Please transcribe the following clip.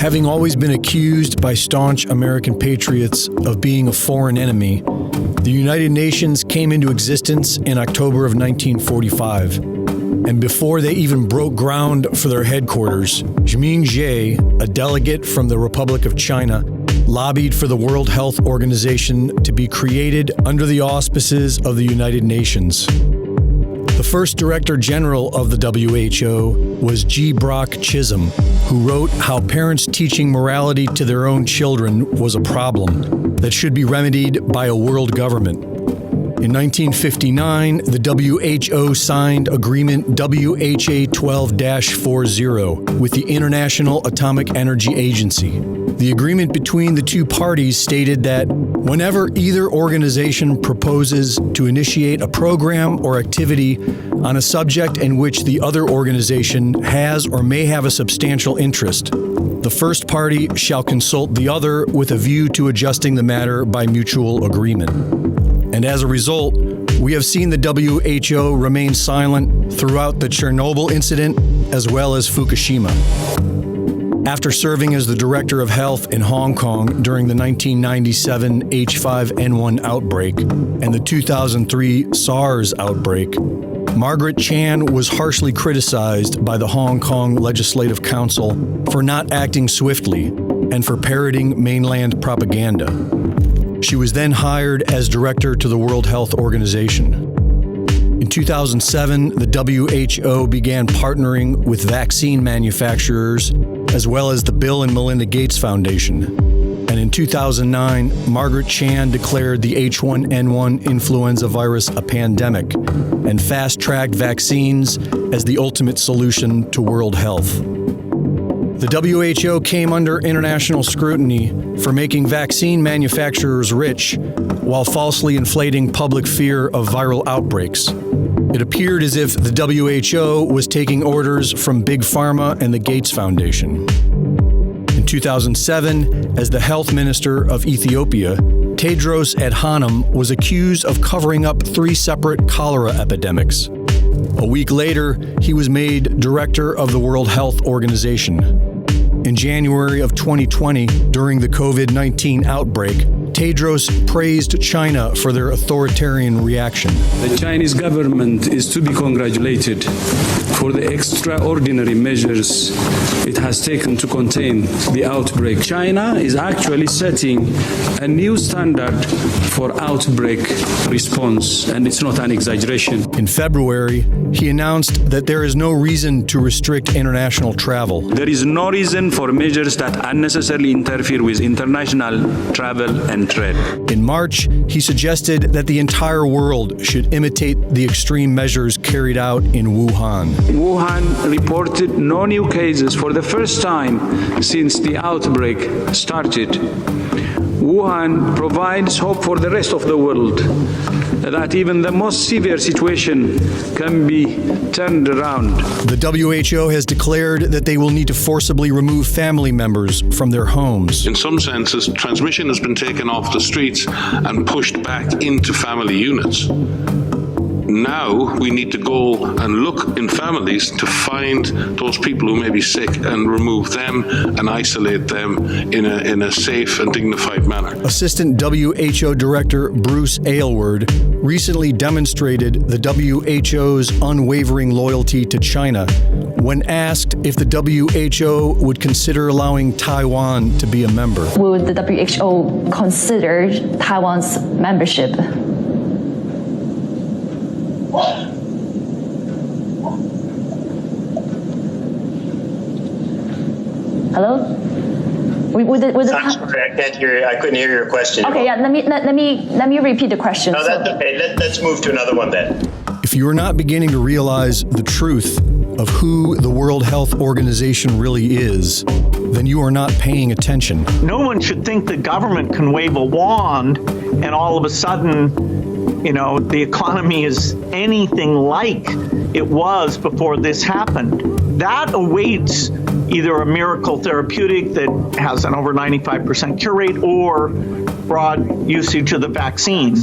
Having always been accused by staunch American patriots of being a foreign enemy, the United Nations came into existence in October of 1945. And before they even broke ground for their headquarters, Zhiming Jie, a delegate from the Republic of China, lobbied for the World Health Organization to be created under the auspices of the United Nations. The first Director General of the WHO was G. Brock Chisholm, who wrote how parents teaching morality to their own children was a problem that should be remedied by a world government. In 1959, the WHO signed Agreement WHA 12-40 with the International Atomic Energy Agency. The agreement between the two parties stated that whenever either organization proposes to initiate a program or activity on a subject in which the other organization has or may have a substantial interest, the first party shall consult the other with a view to adjusting the matter by mutual agreement. And as a result, we have seen the WHO remain silent throughout the Chernobyl incident as well as Fukushima. After serving as the Director of Health in Hong Kong during the 1997 H5N1 outbreak and the 2003 SARS outbreak, Margaret Chan was harshly criticized by the Hong Kong Legislative Council for not acting swiftly and for parroting mainland propaganda. She was then hired as director to the World Health Organization. In 2007, the WHO began partnering with vaccine manufacturers as well as the Bill and Melinda Gates Foundation. And in 2009, Margaret Chan declared the H1N1 influenza virus a pandemic and fast-tracked vaccines as the ultimate solution to world health. The WHO came under international scrutiny for making vaccine manufacturers rich while falsely inflating public fear of viral outbreaks. It appeared as if the WHO was taking orders from Big Pharma and the Gates Foundation. In 2007, as the health minister of Ethiopia, Tedros Adhanom was accused of covering up 3 separate cholera epidemics. A week later, he was made director of the World Health Organization. In January of 2020, during the COVID-19 outbreak, Tedros praised China for their authoritarian reaction. The Chinese government is to be congratulated for the extraordinary measures it has taken to contain the outbreak. China is actually setting a new standard for outbreak response, and it's not an exaggeration. In February, he announced that there is no reason to restrict international travel. There is no reason for measures that unnecessarily interfere with international travel and trade. In March, he suggested that the entire world should imitate the extreme measures carried out in Wuhan. Wuhan reported no new cases for the first time since the outbreak started. Wuhan provides hope for the rest of the world that even the most severe situation can be turned around. The WHO has declared that they will need to forcibly remove family members from their homes. In some senses, transmission has been taken off the streets and pushed back into family units. Now we need to go and look in families to find those people who may be sick and remove them and isolate them in a safe and dignified manner. Assistant WHO Director Bruce Aylward recently demonstrated the WHO's unwavering loyalty to China when asked if the WHO would consider allowing Taiwan to be a member. Would the WHO consider Taiwan's membership? Hello? I'm sorry, I can't hear you. I couldn't hear your question. Okay, yeah. Let me repeat the question. No, that's okay. Let's move to another one then. If you are not beginning to realize the truth of who the World Health Organization really is, then you are not paying attention. No one should think the government can wave a wand and all of a sudden, the economy is anything like it was before this happened. That awaits either a miracle therapeutic that has an over 95% cure rate or broad usage of the vaccine.